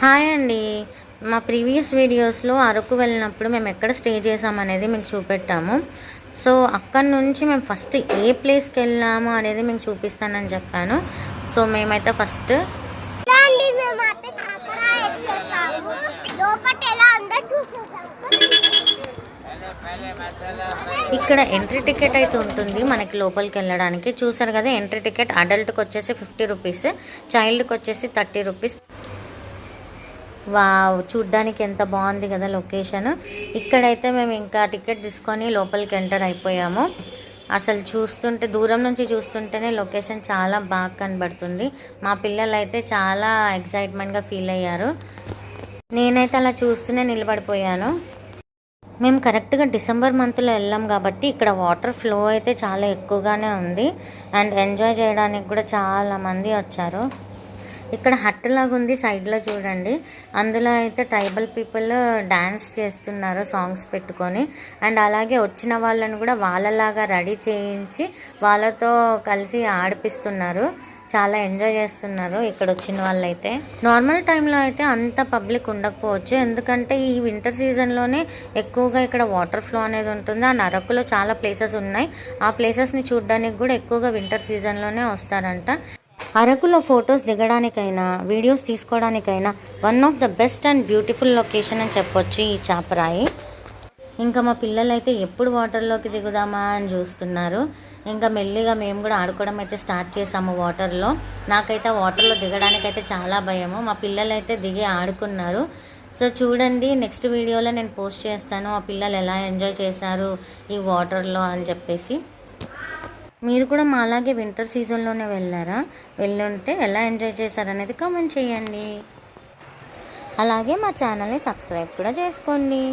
Hi అండి. మా previous వీడియోస్లో అరకు వెళ్ళినప్పుడు మేము ఎక్కడ స్టే చేసామనేది మీకు చూపెట్టాము. సో అక్కడి నుంచి మేము ఫస్ట్ ఏ ప్లేస్కి వెళ్ళాము అనేది మీకు చూపిస్తానని చెప్పాను. సో మేమైతే ఫస్ట్ ఇక్కడ ఎంట్రీ టికెట్ అయితే ఉంటుంది మనకి లోపలికి వెళ్ళడానికి. చూసారు కదా, ఎంట్రీ టికెట్ అడల్ట్కి వచ్చేసి 50 రూపీస్, చైల్డ్కి వచ్చేసి 30 రూపీస్. వావ్, చూడ్డానికి ఎంత బాగుంది కదా లొకేషన్. ఇక్కడైతే మేము ఇంకా టికెట్ తీసుకొని లోపలికి ఎంటర్ అయిపోయాము. అసలు చూస్తుంటే, దూరం నుంచి చూస్తుంటేనే లొకేషన్ చాలా బాగా కనబడుతుంది. మా పిల్లలు అయితే చాలా ఎక్సైట్మెంట్గా ఫీల్ అయ్యారు. నేనైతే అలా చూస్తూనే నిలబడిపోయాను. మేము కరెక్ట్గా డిసెంబర్ మంత్లో వెళ్ళాం కాబట్టి ఇక్కడ వాటర్ ఫ్లో అయితే చాలా ఎక్కువగానే ఉంది. అండ్ ఎంజాయ్ చేయడానికి కూడా చాలామంది వచ్చారు. ఇక్కడ హట్ లాగా ఉంది సైడ్లో చూడండి. అందులో అయితే ట్రైబల్ పీపుల్ డ్యాన్స్ చేస్తున్నారు సాంగ్స్ పెట్టుకొని. అండ్ అలాగే వచ్చిన వాళ్ళని కూడా వాళ్ళలాగా రెడీ చేయించి వాళ్ళతో కలిసి ఆడిపిస్తున్నారు. చాలా ఎంజాయ్ చేస్తున్నారు ఇక్కడ వచ్చిన వాళ్ళైతే. నార్మల్ టైంలో అయితే అంత పబ్లిక్ ఉండకపోవచ్చు, ఎందుకంటే ఈ వింటర్ సీజన్లోనే ఎక్కువగా ఇక్కడ వాటర్ ఫ్లో అనేది ఉంటుంది. అండ్ అరకులో చాలా ప్లేసెస్ ఉన్నాయి. ఆ ప్లేసెస్ని చూడడానికి కూడా ఎక్కువగా వింటర్ సీజన్లోనే వస్తారంట. అరకులో ఫొటోస్ దిగడానికైనా వీడియోస్ తీసుకోవడానికైనా one of the best and beautiful location అని చెప్పొచ్చు ఈ చాపరాయి. ఇంకా మా పిల్లలు అయితే ఎప్పుడు వాటర్లోకి దిగుదామా అని చూస్తున్నారు. ఇంకా మెల్లిగా మేము కూడా ఆడుకోవడం అయితే స్టార్ట్ చేసాము వాటర్లో. నాకైతే వాటర్లో దిగడానికైతే చాలా భయము. మా పిల్లలు అయితే దిగి ఆడుకున్నారు. సో చూడండి, నెక్స్ట్ వీడియోలో నేను పోస్ట్ చేస్తాను ఆ పిల్లలు ఎలా ఎంజాయ్ చేశారు ఈ వాటర్లో అని చెప్పేసి. మీరు కూడా మా అలాగే వింటర్ సీజన్లోనే వెళ్ళుంటే ఎలా ఎంజాయ్ చేశారనేది కామెంట్ చేయండి. అలాగే మా ఛానల్ని సబ్స్క్రైబ్ కూడా చేసుకోండి.